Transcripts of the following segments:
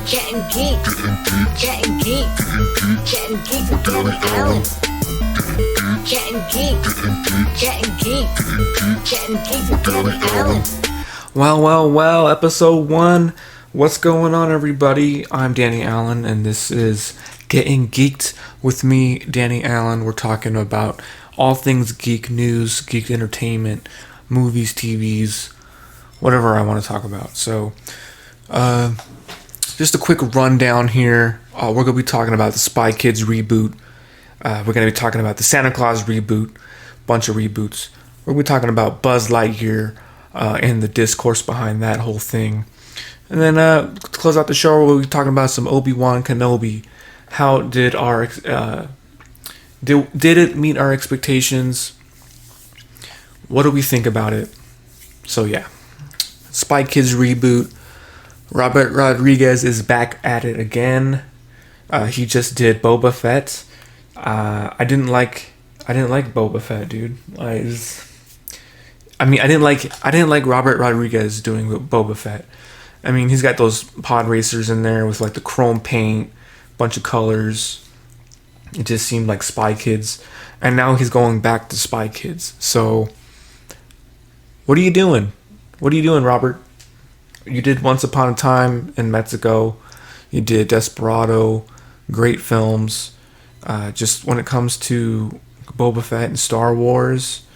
Gettin Geeked. Gettin Geeked. Gettin Geeked with Danny Allen. Gettin Geeked. Gettin Geeked. Gettin Geeked with Danny Allen. Well, episode 1. What's going on, everybody? I'm Danny Allen, and this is Gettin Geeked with me, Danny Allen. We're talking about all things geek news, geek entertainment, movies, TVs, whatever I want to talk about. So, just a quick rundown here. We're going to be talking about the Spy Kids reboot. We're going to be talking about the Santa Claus reboot, bunch of reboots. We're going to be talking about Buzz Lightyear and the discourse behind that whole thing. And then to close out the show, we'll be talking about some Obi-Wan Kenobi. How did our did it meet our expectations? What do we think about it? So yeah, Spy Kids reboot. Robert Rodriguez is back at it again. He just did Boba Fett. I didn't like Boba Fett, dude. I didn't like Robert Rodriguez doing Boba Fett. I mean, he's got those pod racers in there with like the chrome paint, bunch of colors. It just seemed like Spy Kids, and now he's going back to Spy Kids. So, what are you doing? What are you doing, Robert? You did Once Upon a Time in Mexico. You did Desperado. Great films. Just when it comes to Boba Fett and Star Wars,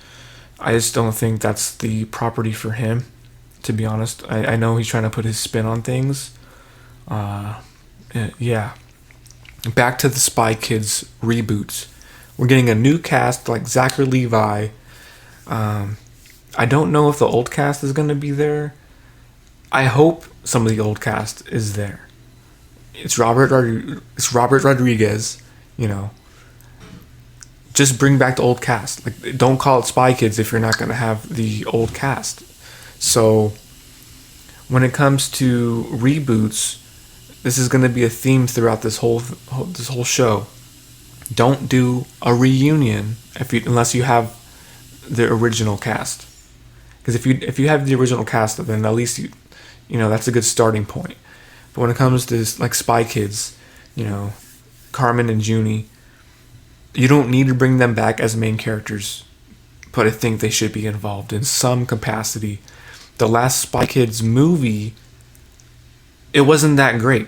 I just don't think that's the property for him, to be honest. I know he's trying to put his spin on things. Yeah. Back to the Spy Kids reboots. We're getting a new cast like Zachary Levi. I don't know if the old cast is going to be there. I hope some of the old cast is there. It's Robert Rodriguez, you know. Just bring back the old cast. Like, don't call it Spy Kids if you're not going to have the old cast. So, when it comes to reboots, this is going to be a theme throughout this whole show. Don't do a reunion unless you have the original cast. Because if you have the original cast, then at least you know that's a good starting point. But when it comes to like Spy Kids, you know, Carmen and Junie, you don't need to bring them back as main characters, but I think they should be involved in some capacity. The last Spy Kids movie, it wasn't that great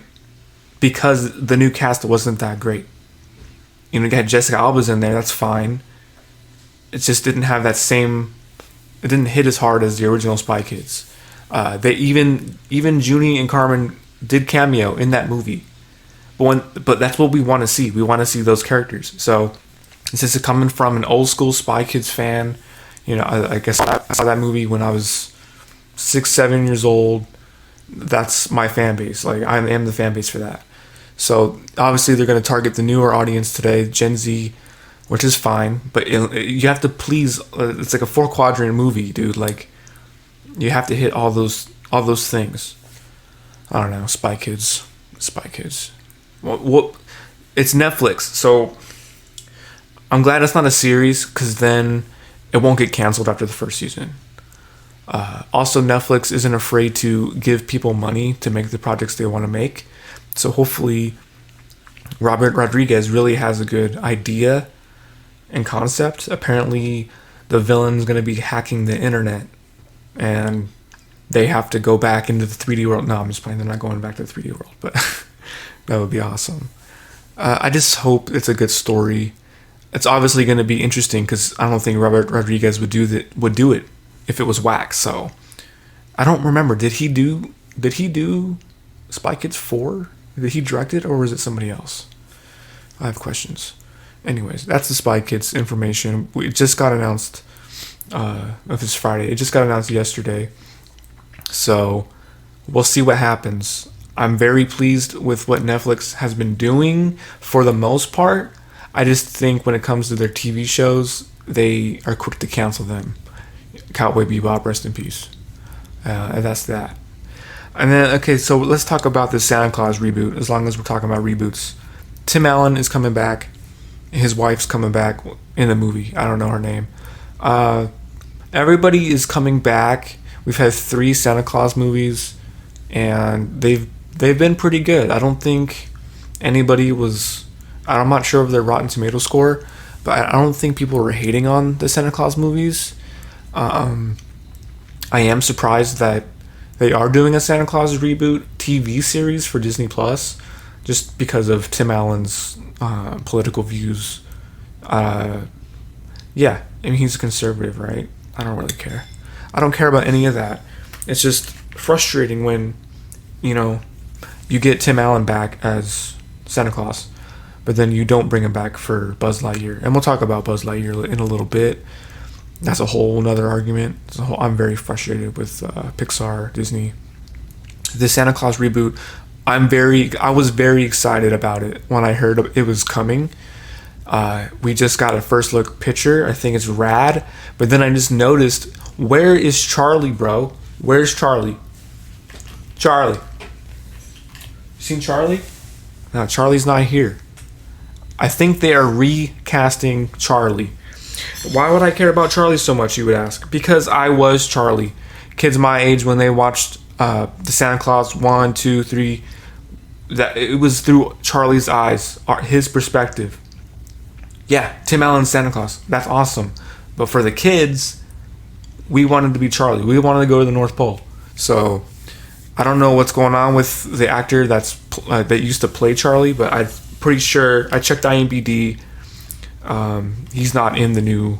because the new cast wasn't that great. You know, you got Jessica Alba's in there, that's fine. It just didn't have that same. It didn't hit as hard as the original Spy Kids. They even Junie and Carmen did cameo in that movie, but that's what we want to see. We want to see those characters. So this is coming from an old school Spy Kids fan. You know, I guess I saw that movie when I was 6-7 years old. That's my fan base. Like, I am the fan base for that. So obviously they're going to target the newer audience today, Gen Z, which is fine. But you have to please. It's like a 4-quadrant movie, dude. Like, you have to hit all those things. I don't know, Spy Kids. Well, it's Netflix, so I'm glad it's not a series, because then it won't get canceled after the first season. Also, Netflix isn't afraid to give people money to make the projects they want to make. So hopefully Robert Rodriguez really has a good idea and concept. Apparently the villain's going to be hacking the internet, and they have to go back into the 3D world. No, I'm just playing. They're not going back to the 3D world, but that would be awesome. I just hope it's a good story. It's obviously going to be interesting because I don't think Robert Rodriguez would do it if it was whack. So I don't remember. Did he do Spy Kids 4? Did he direct it, or was it somebody else? I have questions. Anyways, that's the Spy Kids information. It just got announced. If it's Friday, it just got announced yesterday. So we'll see what happens. I'm very pleased with what Netflix has been doing for the most part. I just think when it comes to their TV shows, they are quick to cancel them. Cowboy Bebop, rest in peace. And that's that. And then, okay, so let's talk about the Santa Claus reboot, as long as we're talking about reboots. Tim Allen is coming back. His wife's coming back in the movie. I don't know her name. Everybody is coming back. We've had 3 Santa Claus movies, and they've they've been pretty good. I don't think anybody was. I'm not sure of their Rotten Tomato score, but I don't think people were hating on the Santa Claus movies. I am surprised that they are doing a Santa Claus reboot TV series for Disney Plus, just because of Tim Allen's political views. Yeah, I mean, he's a conservative, right? I don't really care. I don't care about any of that. It's just frustrating when, you get Tim Allen back as Santa Claus, but then you don't bring him back for Buzz Lightyear. And we'll talk about Buzz Lightyear in a little bit. That's a whole nother argument. I'm very frustrated with Pixar, Disney. The Santa Claus reboot, I was very excited about it when I heard it was coming. We just got a first look picture. I think it's rad. But then I just noticed, where is Charlie, bro? Where's Charlie? Charlie. You seen Charlie? No, Charlie's not here. I think they are recasting Charlie. Why would I care about Charlie so much, you would ask? Because I was Charlie. Kids my age, when they watched the Santa Claus 1, 2, 3, that it was through Charlie's eyes, his perspective. Yeah, Tim Allen's Santa Claus. That's awesome. But for the kids, we wanted to be Charlie. We wanted to go to the North Pole. So I don't know what's going on with the actor that used to play Charlie, but I'm pretty sure, I checked IMDb, he's not in the new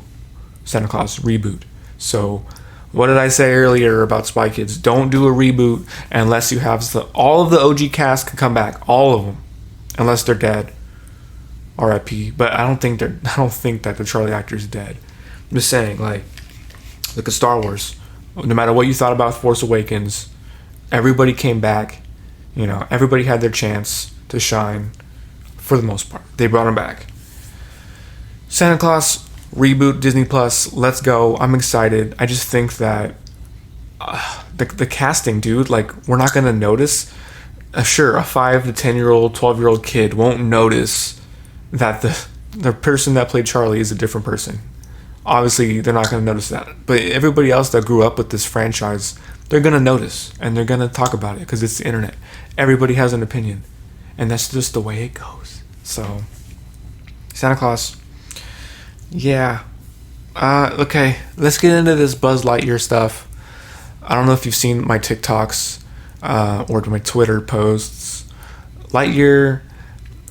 Santa Claus reboot. So what did I say earlier about Spy Kids? Don't do a reboot unless you have all of the OG cast can come back, all of them, unless they're dead. R.I.P. But I don't think that the Charlie actor is dead. I'm just saying, like, look at Star Wars. No matter what you thought about Force Awakens, everybody came back. Everybody had their chance to shine. For the most part, they brought him back. Santa Claus reboot, Disney Plus. Let's go. I'm excited. I just think that the casting, dude. Like, we're not gonna notice. Sure, a 5 to 10-year-old, 12-year-old kid won't notice that the person that played Charlie is a different person. Obviously, they're not going to notice that. But everybody else that grew up with this franchise, they're going to notice. And they're going to talk about it because it's the internet. Everybody has an opinion. And that's just the way it goes. So, Santa Claus. Yeah. Okay, let's get into this Buzz Lightyear stuff. I don't know if you've seen my TikToks or my Twitter posts. Lightyear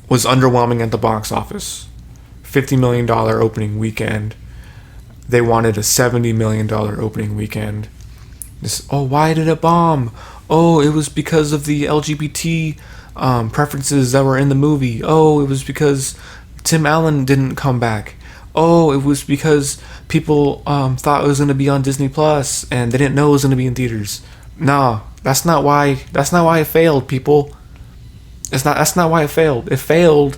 was underwhelming at the box office. $50 million opening weekend. They wanted a $70 million opening weekend. Why did it bomb? Oh, it was because of the LGBT preferences that were in the movie. Oh, it was because Tim Allen didn't come back. Oh, it was because people thought it was going to be on Disney Plus and they didn't know it was going to be in theaters. No, that's not why it failed, people. That's not why it failed. It failed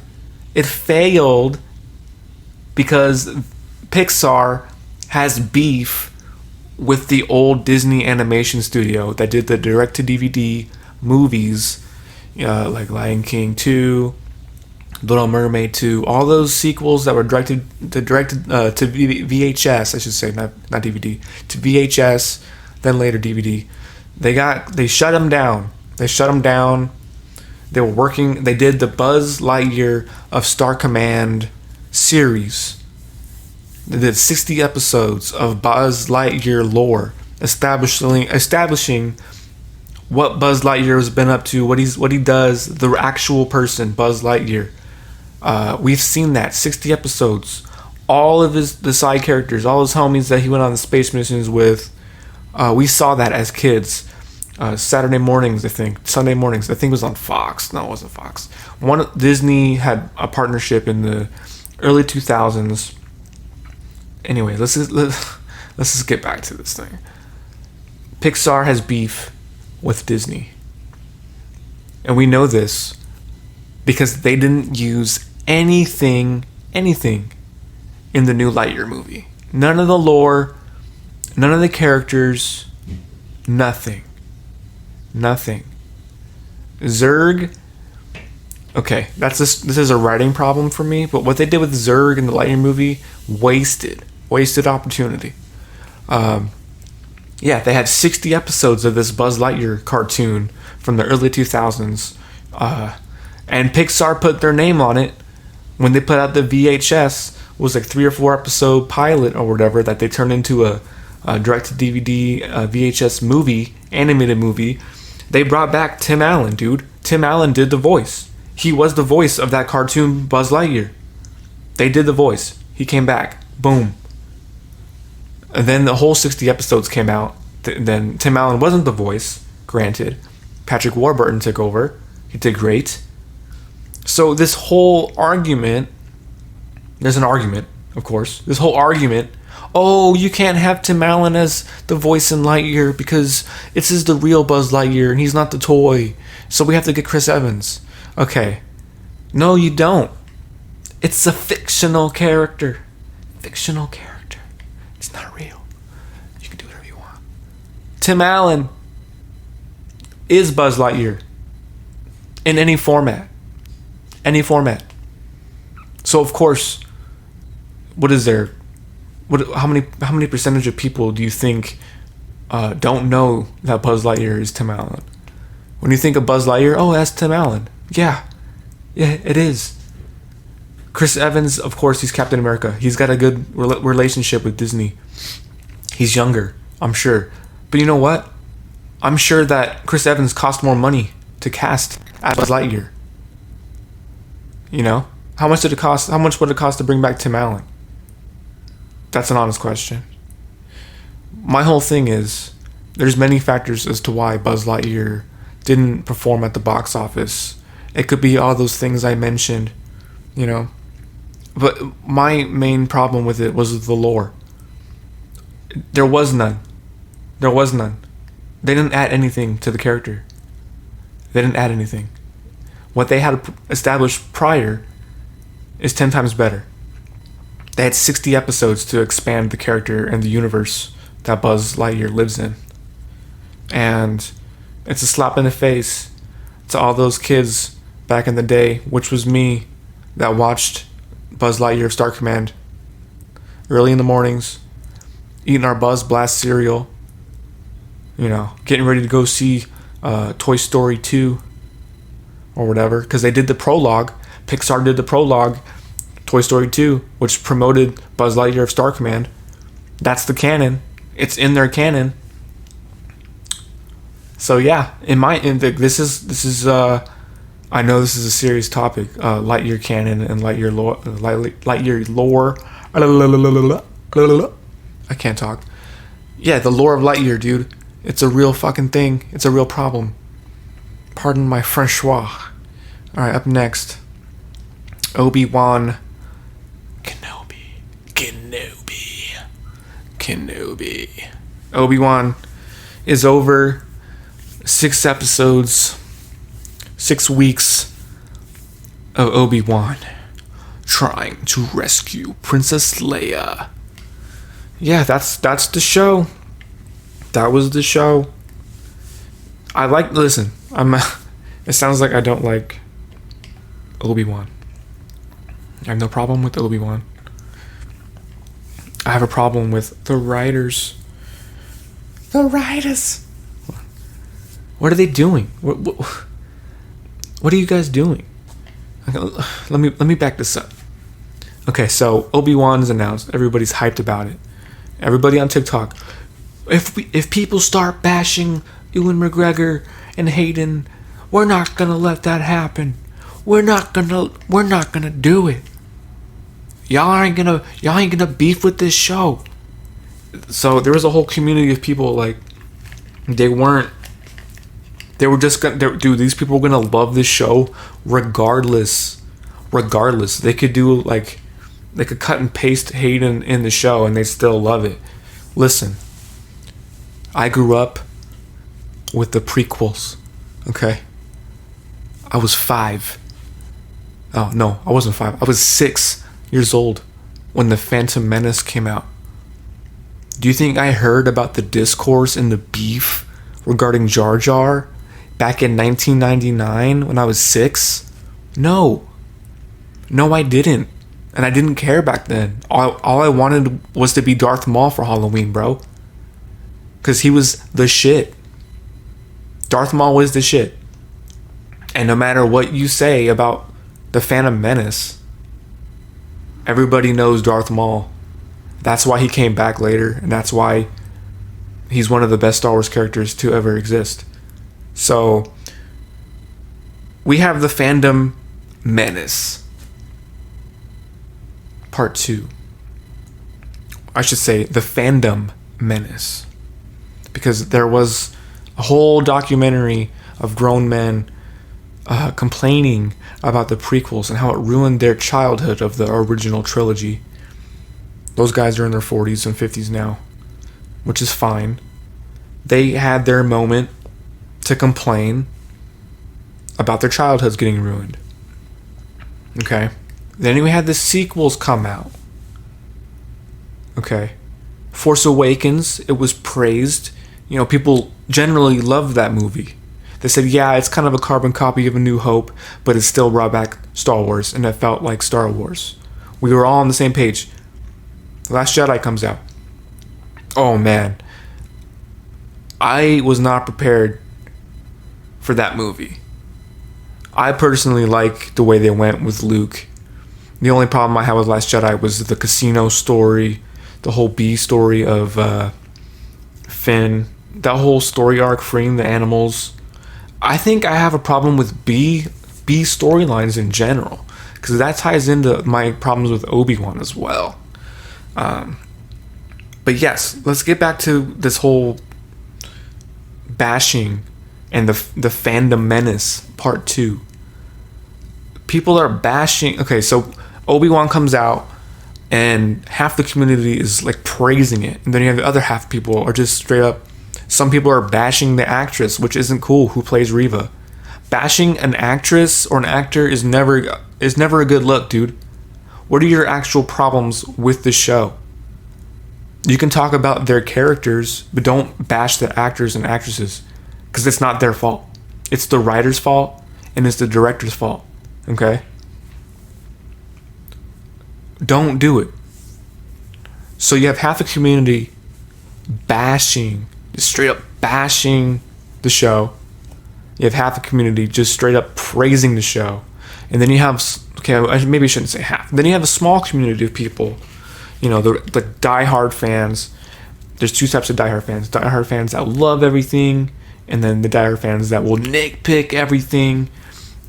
because Pixar has beef with the old Disney animation studio that did the direct-to-DVD movies, like Lion King 2, Little Mermaid 2, all those sequels that were directed to VHS, I should say, not DVD, to VHS, then later DVD. They shut them down. They were working. They did the Buzz Lightyear of Star Command series. They did 60 episodes of Buzz Lightyear lore, establishing what Buzz Lightyear has been up to, what he does, the actual person, Buzz Lightyear. We've seen that 60 episodes. All of the side characters, all his homies that he went on the space missions with. We saw that as kids. Saturday mornings, I think. Sunday mornings. I think it was on Fox. No, it wasn't Fox. Disney had a partnership in the early 2000s. Anyway, let's just get back to this thing. Pixar has beef with Disney. And we know this because they didn't use anything in the new Lightyear movie. None of the lore, none of the characters, nothing. Zurg. Okay, this is a writing problem for me, but what they did with Zurg in the Lightyear movie, wasted opportunity. Yeah, they had 60 episodes of this Buzz Lightyear cartoon from the early 2000s. And Pixar put their name on it when they put out the VHS. It was like 3 or 4 episode pilot or whatever that they turned into a direct-to-DVD VHS movie, animated movie. They brought back Tim Allen, dude. Tim Allen did the voice. He was the voice of that cartoon Buzz Lightyear. They did the voice. He came back. Boom. And then the whole 60 episodes came out. Then Tim Allen wasn't the voice, granted. Patrick Warburton took over. He did great. So this whole argument, there's an argument, of course. This whole argument, oh, you can't have Tim Allen as the voice in Lightyear because this is the real Buzz Lightyear and he's not the toy. So we have to get Chris Evans. Okay. No, you don't. It's a fictional character. Fictional character. It's not real. You can do whatever you want. Tim Allen is Buzz Lightyear in any format. Any format. So of course, what is there? How many percentage of people do you think don't know that Buzz Lightyear is Tim Allen? When you think of Buzz Lightyear, oh, that's Tim Allen. Yeah, it is. Chris Evans, of course, he's Captain America. He's got a good relationship with Disney. He's younger, I'm sure. But you know what? I'm sure that Chris Evans cost more money to cast as Buzz Lightyear. You know? How much did it cost? How much would it cost to bring back Tim Allen? That's an honest question. My whole thing is, there's many factors as to why Buzz Lightyear didn't perform at the box office. It could be all those things I mentioned, you know. But my main problem with it was the lore. There was none. There was none. They didn't add anything to the character. They didn't add anything. What they had established prior is 10 times better. They had 60 episodes to expand the character and the universe that Buzz Lightyear lives in. And it's a slap in the face to all those kids back in the day, which was me, that watched Buzz Lightyear Star Command early in the mornings, eating our Buzz Blast cereal, you know, getting ready to go see Toy Story 2 or whatever, because they did the prologue. Pixar did the prologue, Toy Story 2, which promoted Buzz Lightyear of Star Command. That's the canon. It's in their canon. So yeah, this is I know this is a serious topic, Lightyear canon and Lightyear lore. I can't talk. Yeah, the lore of Lightyear, dude. It's a real fucking thing. It's a real problem. Pardon my Francois. Alright, up next, Obi-Wan Kenobi. Obi-Wan is over. 6 episodes, 6 weeks of Obi-Wan trying to rescue Princess Leia. Yeah, that's the show. That was the show. Listen, it sounds like I don't like Obi-Wan. I have no problem with Obi-Wan. I have a problem with the writers. The writers. What are they doing? What are you guys doing? Okay, let me back this up. Okay, so Obi-Wan is announced. Everybody's hyped about it. Everybody on TikTok. If people start bashing Ewan McGregor and Hayden, we're not gonna let that happen. We're not gonna do it. Y'all ain't gonna beef with this show. So there was a whole community of people like they were just gonna, dude, these people were gonna love this show regardless. They could do they could cut and paste Hayden in the show and they still love it. Listen, I grew up with the prequels, okay? I was 5. Oh, no, I wasn't 5. I was 6 years old when The Phantom Menace came out. Do you think I heard about the discourse and the beef regarding Jar Jar back in 1999 when I was 6? No, I didn't. And I didn't care back then. All I wanted was to be Darth Maul for Halloween, bro. because he was the shit. Darth Maul was the shit. And no matter what you say about the Phantom Menace, everybody knows Darth Maul. That's why he came back later, and that's why he's one of the best Star Wars characters to ever exist. So, we have the Fandom Menace. Part 2. I should say, the Fandom Menace. Because there was a whole documentary of grown men complaining about the prequels and how it ruined their childhood of the original trilogy. Those guys are in their 40s and 50s now, which is fine. They had their moment to complain about their childhoods getting ruined. Okay. Then we had the sequels come out. Okay. Force Awakens, it was praised. You know, people generally loved that movie. They said, yeah, it's kind of a carbon copy of A New Hope, but it still brought back Star Wars, and it felt like Star Wars. We were all on the same page. The Last Jedi comes out. Oh, man. I was not prepared for that movie. I personally like the way they went with Luke. The only problem I had with Last Jedi was the casino story, the whole B story of Finn, that whole story arc freeing the animals. I think I have a problem with B storylines in general, because that ties into my problems with Obi-Wan as well. But yes, let's get back to this whole bashing and the Fandom Menace Part 2. People are bashing. Okay, so Obi-Wan comes out and half the community is like praising it, and then you have the other half people are just straight up. Some people are bashing the actress, which isn't cool, who plays Reva. Bashing an actress or an actor is never a good look, dude. What are your actual problems with the show? You can talk about their characters, but don't bash the actors and actresses, because it's not their fault. It's the writer's fault, and it's the director's fault. Okay? Don't do it. So you have half the community bashing, just straight up bashing the show. You have half the community just straight up praising the show. And then you have, okay, maybe I shouldn't say half. Then you have a small community of people, you know, the diehard fans. There's two types of diehard fans. Diehard fans that love everything, and then the diehard fans that will nitpick everything.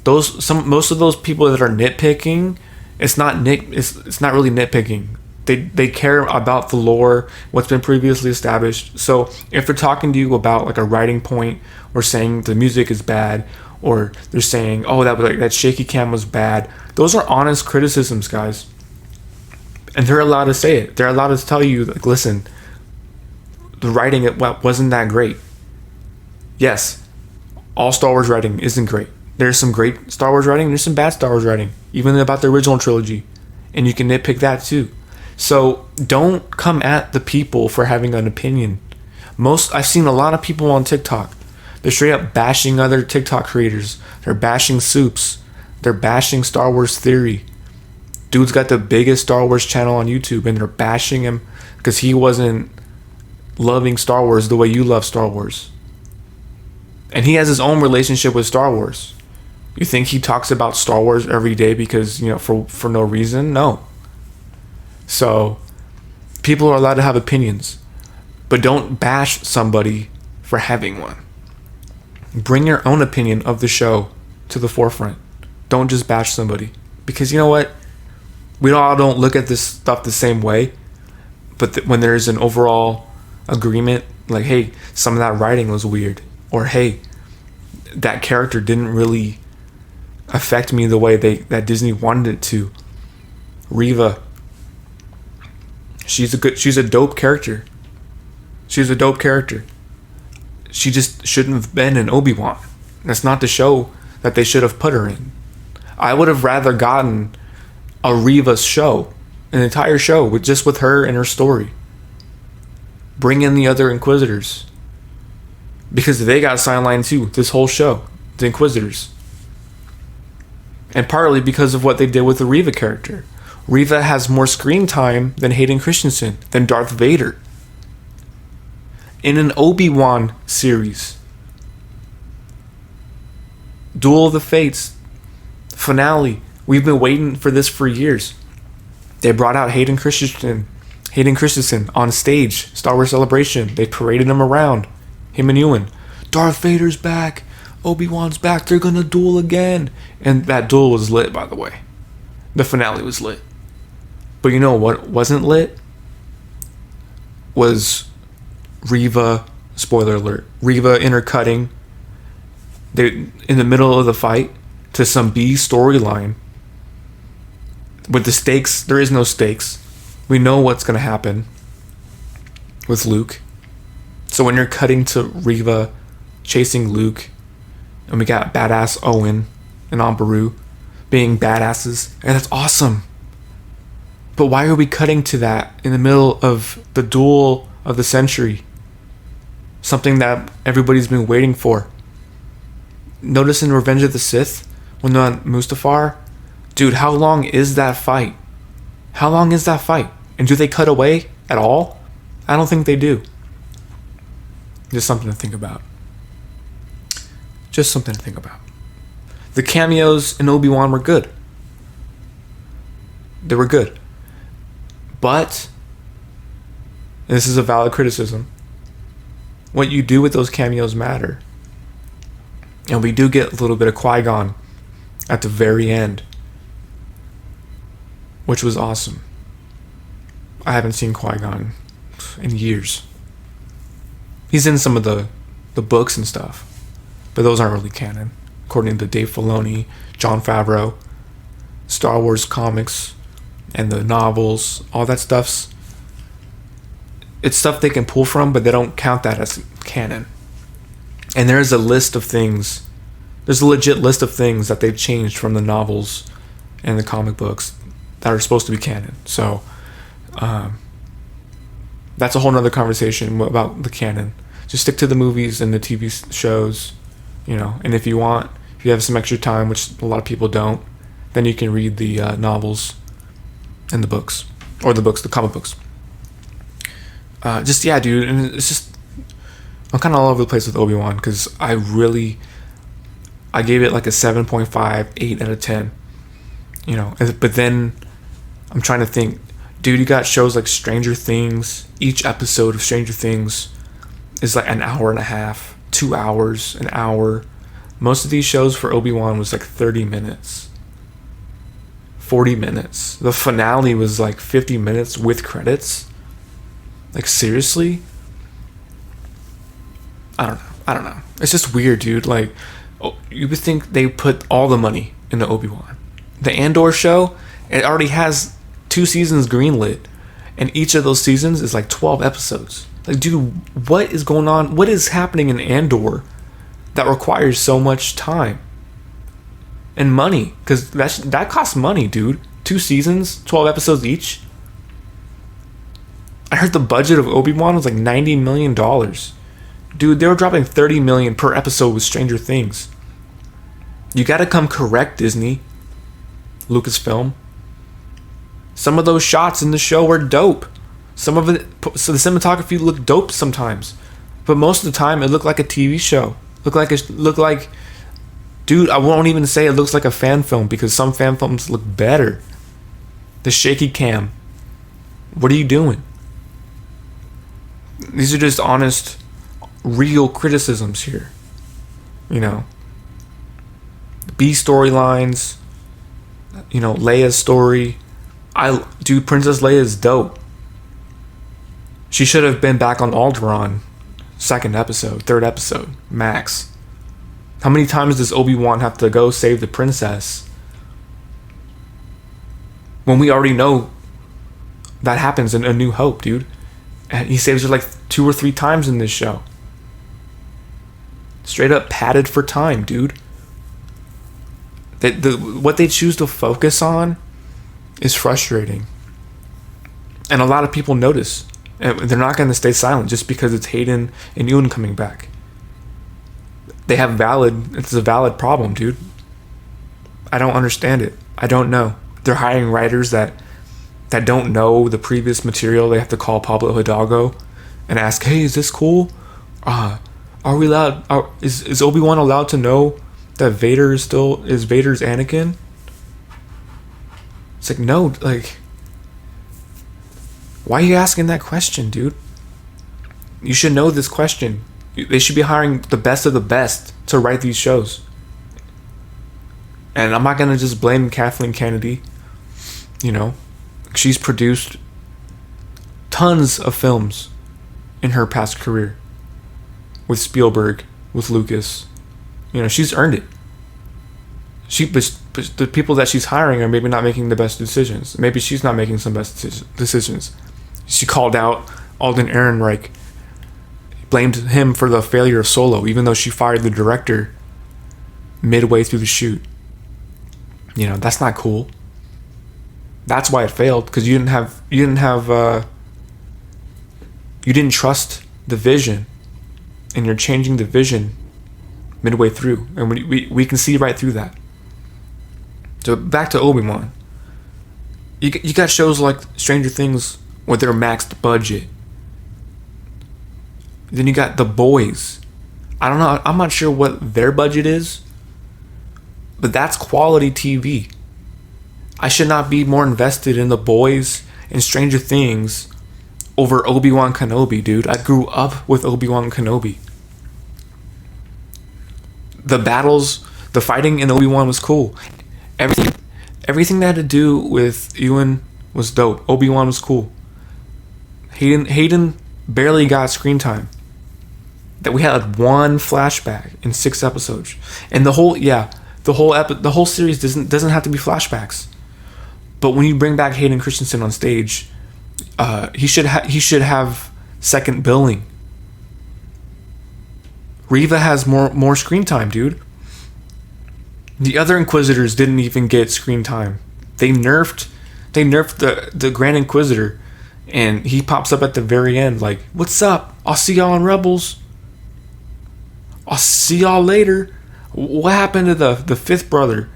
Most of those people that are nitpicking, it's not really nitpicking. They care about the lore, what's been previously established. So if they're talking to you about like a writing point, or saying the music is bad, or they're saying, oh, that shaky cam was bad, those are honest criticisms, guys. And they're allowed to say it. They're allowed to tell you, like, listen, the writing wasn't that great. Yes, all Star Wars writing isn't great. There's some great Star Wars writing, there's some bad Star Wars writing, even about the original trilogy. And you can nitpick that too. So don't come at the people for having an opinion. I've seen a lot of people on TikTok. They're straight up bashing other TikTok creators. They're bashing Soups. They're bashing Star Wars Theory. Dude's got the biggest Star Wars channel on YouTube, and they're bashing him because he wasn't loving Star Wars the way you love Star Wars. And he has his own relationship with Star Wars. You think he talks about Star Wars every day because, you know, for no reason? No. So, people are allowed to have opinions, but don't bash somebody for having one. Bring your own opinion of the show to the forefront. Don't just bash somebody, because you know what? We all don't look at this stuff the same way, but when there's an overall agreement, like, hey, some of that writing was weird, or hey, that character didn't really affect me the way that Disney wanted it to. Reva, she's a dope character. She's a dope character. She just shouldn't have been in Obi-Wan. That's not the show that they should have put her in. I would have rather gotten a Reva show, an entire show with her and her story. Bring in the other Inquisitors, because they got sidelined too. This whole show, the Inquisitors, and partly because of what they did with the Reva character. Reva has more screen time than Hayden Christensen, than Darth Vader. in an Obi-Wan series. Duel of the Fates finale. We've been waiting for this for years. They brought out Hayden Christensen on stage, Star Wars Celebration. They paraded him around, him and Ewan. Darth Vader's back. Obi-Wan's back. They're gonna duel again. And that duel was lit, by the way. The finale was lit. But you know what wasn't lit? Was Reva, spoiler alert, Reva intercutting in the middle of the fight to some B storyline. With the stakes, there is no stakes. We know what's going to happen with Luke. So when you're cutting to Reva chasing Luke, and we got badass Owen and Ambaru being badasses, and that's awesome. But why are we cutting to that in the middle of the duel of the century? Something that everybody's been waiting for. Notice in Revenge of the Sith, when they're on Mustafar, dude, how long is that fight? How long is that fight? And do they cut away at all? I don't think they do. Just something to think about. Just something to think about. The cameos in Obi-Wan were good. They were good. But, and this is a valid criticism, what you do with those cameos matter. And we do get a little bit of Qui-Gon at the very end, which was awesome. I haven't seen Qui-Gon in years. He's in some of the books and stuff, but those aren't really canon. According to Dave Filoni, Jon Favreau, Star Wars comics, and the novels, all that stuff's, it's stuff they can pull from, but they don't count that as canon. And there's a list of things, there's a legit list of things that they've changed from the novels and the comic books that are supposed to be canon. So, that's a whole nother conversation about the canon. Just stick to the movies and the TV shows, and if you have some extra time, which a lot of people don't, then you can read the novels and the books, or the comic books. Dude, and it's just, I'm kind of all over the place with Obi-Wan, because I gave it like a 7.5, 8 out of 10, but then I'm trying to think, dude, you got shows like Stranger Things. Each episode of Stranger Things is like an hour and a half, 2 hours, an hour. Most of these shows for Obi-Wan was like 30 minutes, 40 minutes. The finale was like 50 minutes with credits. Like, seriously? I don't know. It's just weird, dude. Like, you would think they put all the money into Obi-Wan. The Andor show, it already has 2 seasons greenlit, and each of those seasons is like 12 episodes. Like, dude, what is going on? What is happening in Andor that requires so much time and money? Because that costs money, dude. 2 seasons, 12 episodes each. I heard the budget of Obi-Wan was like $90 million. Dude, they were dropping $30 million per episode with Stranger Things. You gotta come correct, Disney, Lucasfilm. Some of those shots in the show were dope. Some of it, so the cinematography looked dope sometimes, but most of the time it looked like a TV show. Looked like, dude, I won't even say it looks like a fan film, because some fan films look better. The shaky cam. What are you doing? These are just honest, real criticisms here. B storylines. Leia's story. Princess Leia is dope. She should have been back on Alderaan, 2nd episode, 3rd episode, max. How many times does Obi-Wan have to go save the princess when we already know that happens in A New Hope, dude? And he saves her like 2 or 3 times in this show. Straight up padded for time, dude. What they choose to focus on is frustrating. And a lot of people notice. And they're not going to stay silent just because it's Hayden and Ewan coming back. It's a valid problem, dude. I don't understand it. I don't know. They're hiring writers that don't know the previous material. They have to call Pablo Hidalgo and ask, hey, is this cool? Are we allowed? Is Obi-Wan allowed to know that Vader is Vader's Anakin? It's like, no, like, why are you asking that question, dude? You should know this question. They should be hiring the best of the best to write these shows. And I'm not gonna just blame Kathleen Kennedy. You know, she's produced tons of films in her past career. With Spielberg, with Lucas. You know, she's earned it. But the people that she's hiring are maybe not making the best decisions. Maybe she's not making some best decisions. She called out Alden Ehrenreich, blamed him for the failure of Solo, even though she fired the director midway through the shoot. You know, that's not cool. That's why it failed, because you didn't trust the vision, and you're changing the vision midway through, and we can see right through that. So back to Obi-Wan. You got shows like Stranger Things with their maxed budget. Then you got The Boys. I don't know. I'm not sure what their budget is, but that's quality TV. I should not be more invested in The Boys and Stranger Things over Obi-Wan Kenobi, dude. I grew up with Obi-Wan Kenobi. The battles, the fighting in Obi-Wan was cool. Everything that had to do with Ewan was dope. Obi-Wan was cool. Hayden barely got screen time. That we had one flashback in 6 episodes, and the whole series doesn't have to be flashbacks. But when you bring back Hayden Christensen on stage, he should have second billing. Reva has more screen time, dude. The other Inquisitors didn't even get screen time. They nerfed the Grand Inquisitor, and he pops up at the very end like, "What's up? I'll see y'all on Rebels. I'll see y'all later." What happened to the fifth brother?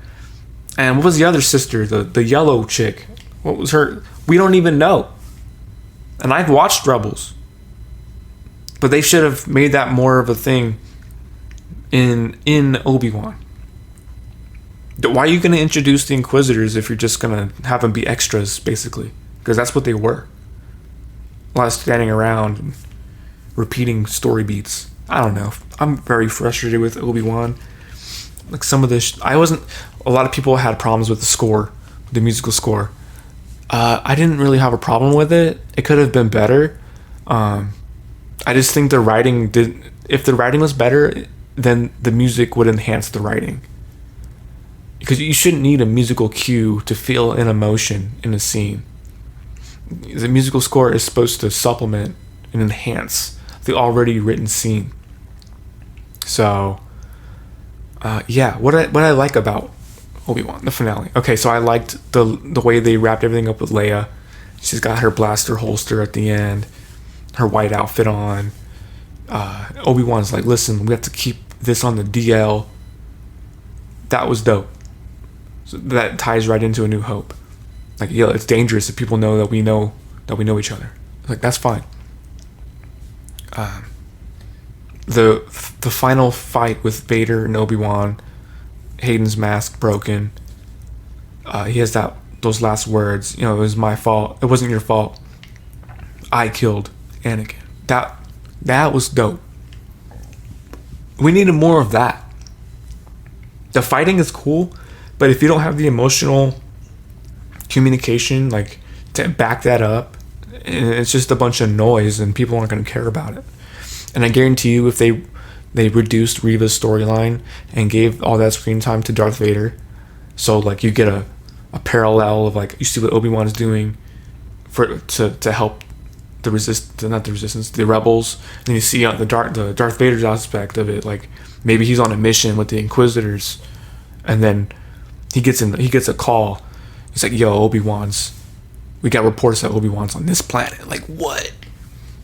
And what was the other sister? The yellow chick. What was her? We don't even know. And I've watched Rebels, but they should have made that more of a thing in Obi-Wan. Why are you going to introduce the Inquisitors if you're just going to have them be extras, basically? Because that's what they were. A lot of standing around and repeating story beats. I don't know. I'm very frustrated with Obi-Wan. Like some of this, a lot of people had problems with the score, the musical score. I didn't really have a problem with it. It could have been better. I just think the writing if the writing was better, then the music would enhance the writing. Because you shouldn't need a musical cue to feel an emotion in a scene. The musical score is supposed to supplement and enhance the already written scene. So, what I like about Obi-Wan, the finale. Okay, so I liked the way they wrapped everything up with Leia. She's got her blaster holster at the end, her white outfit on. Obi-Wan's like, listen, we have to keep this on the DL. That was dope. So that ties right into A New Hope. Like, it's dangerous if people know that we know each other. Like, that's fine. The final fight with Vader and Obi-Wan, Hayden's mask broken. He has those last words. It was my fault. It wasn't your fault. I killed Anakin. That was dope. We needed more of that. The fighting is cool, but if you don't have the emotional communication, like, to back that up, it's just a bunch of noise and people aren't going to care about it. And I guarantee you, if they reduced Reva's storyline and gave all that screen time to Darth Vader, so like you get a parallel of, like, you see what Obi-Wan is doing to help the rebels, and you see the Darth Vader's aspect of it, like maybe he's on a mission with the Inquisitors, and then he gets a call. He's like, "Yo, we got reports that Obi-Wan's on this planet." Like, what?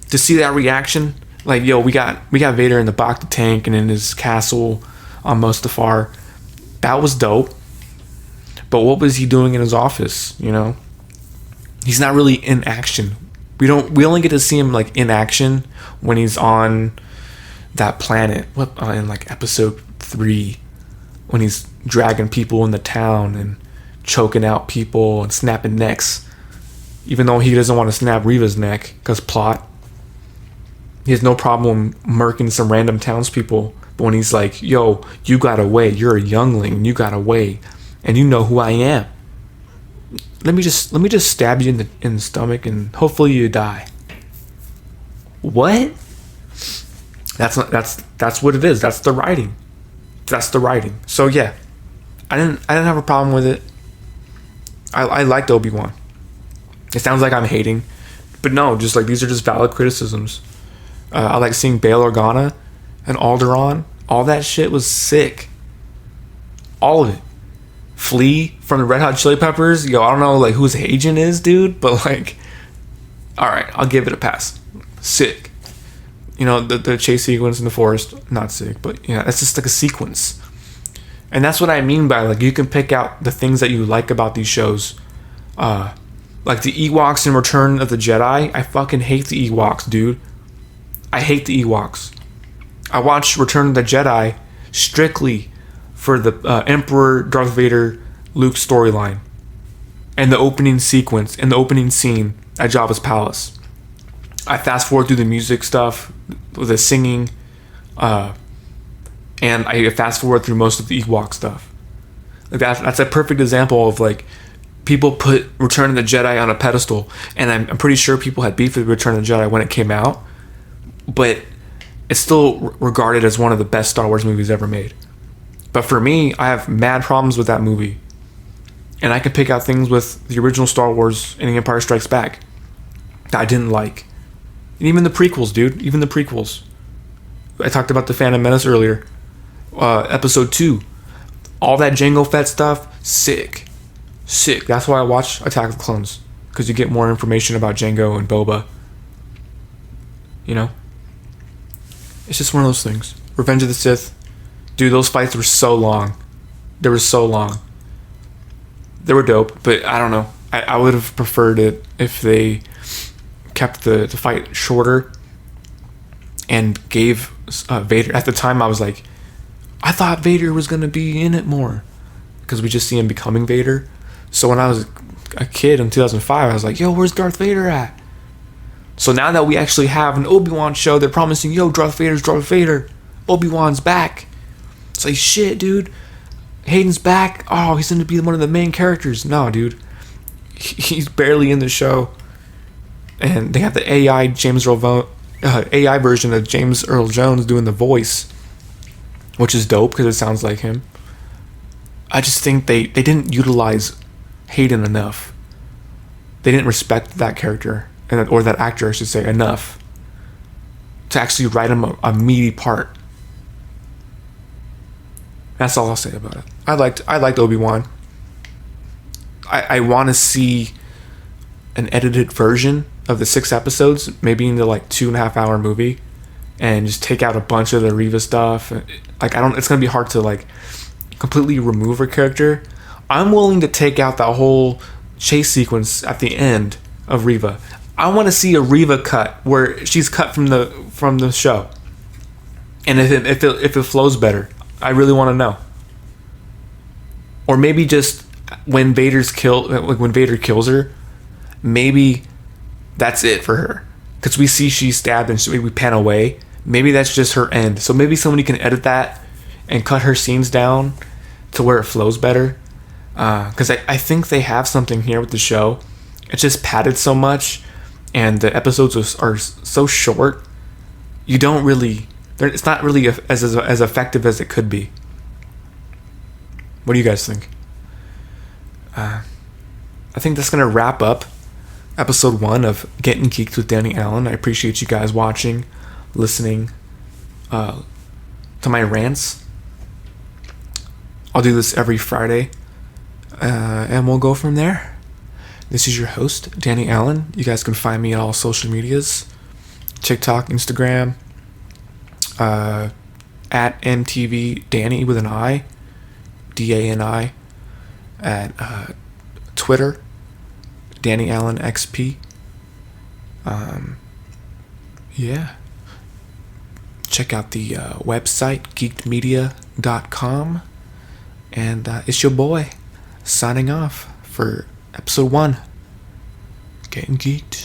To see that reaction, like, yo, we got Vader in the Bacta tank and in his castle on Mustafar. That was dope. But what was he doing in his office? He's not really in action We only get to see him like in action when he's on that planet. In like episode 3, when he's dragging people in the town and choking out people and snapping necks, even though he doesn't want to snap Reva's neck because plot. He has no problem murking some random townspeople, but when he's like, "Yo, you got away. You're a youngling. You got away, and you know who I am. Let me just stab you in the stomach, and hopefully you die." What? That's what it is. That's the writing. So yeah, I didn't have a problem with it. I liked Obi-Wan. It sounds like I'm hating, but no, just like these are just valid criticisms. I like seeing Bail Organa and Alderaan. All that shit was sick. All of it. Flea from the Red Hot Chili Peppers. Yo, I don't know like who his agent is, dude, but like, all right, I'll give it a pass. Sick. You know, the chase sequence in the forest, not sick, but you know, that's just like a sequence. And that's what I mean by like you can pick out the things that you like about these shows. Like the Ewoks in Return of the Jedi. I fucking hate the Ewoks, dude. I hate the Ewoks. I watched Return of the Jedi strictly for the Emperor Darth Vader Luke storyline and the opening sequence and the opening scene at Jabba's palace. I fast forward through the music stuff, the singing, and I fast forward through most of the Ewok stuff. Like that's a perfect example of like people put Return of the Jedi on a pedestal, and I'm pretty sure people had beef with Return of the Jedi when it came out, but it's still regarded as one of the best Star Wars movies ever made. But for me, I have mad problems with that movie, and I can pick out things with the original Star Wars and The Empire Strikes Back that I didn't like. And even the prequels, dude. Even the prequels. I talked about the Phantom Menace earlier. Episode 2. All that Jango Fett stuff, sick. Sick. That's why I watch Attack of the Clones. Because you get more information about Jango and Boba. You know? It's just one of those things. Revenge of the Sith. Dude, those fights were so long. They were so long. They were dope, but I don't know. I would have preferred it if they kept the fight shorter and gave Vader. At the time, I was like, I thought Vader was going to be in it more because we just see him becoming Vader. So when I was a kid in 2005, I was like, yo, where's Darth Vader at? So now that we actually have an Obi-Wan show, they're promising, yo, Darth Vader's Darth Vader. Obi-Wan's back. It's like, shit, dude. Hayden's back. Oh, he's going to be one of the main characters. No, dude. He's barely in the show. And they have the AI AI version of James Earl Jones doing the voice, which is dope because it sounds like him. I just think they didn't utilize Hayden enough. They didn't respect that character, or that actor, I should say, enough to actually write him a meaty part. That's all I'll say about it. I liked Obi-Wan. I want to see an edited version of the 6 episodes, maybe into like 2.5 hour movie, and just take out a bunch of the Reva stuff. Like it's gonna be hard to like completely remove her character. I'm willing to take out that whole chase sequence at the end of Reva. I want to see a Reva cut where she's cut from the show, and if it flows better, I really want to know. Or maybe just when Vader kills her, maybe that's it for her, because we see she's stabbed and we pan away. Maybe that's just her end. So maybe somebody can edit that and cut her scenes down to where it flows better. Because I think they have something here with the show. It's just padded so much, and the episodes are so short. You don't really. It's not really as effective as it could be. What do you guys think? I think that's gonna wrap up episode 1 of Gettin Geeked with Danny Allen. I appreciate you guys watching, listening to my rants. I'll do this every Friday, and we'll go from there. This is your host, Danny Allen. You guys can find me on all social medias: TikTok, Instagram, at MTV Danny with an I, DANI, at Twitter, Danny Allen XP. Yeah. Check out the website, geekedmedia.com. And it's your boy signing off for episode 1. Getting Geeked.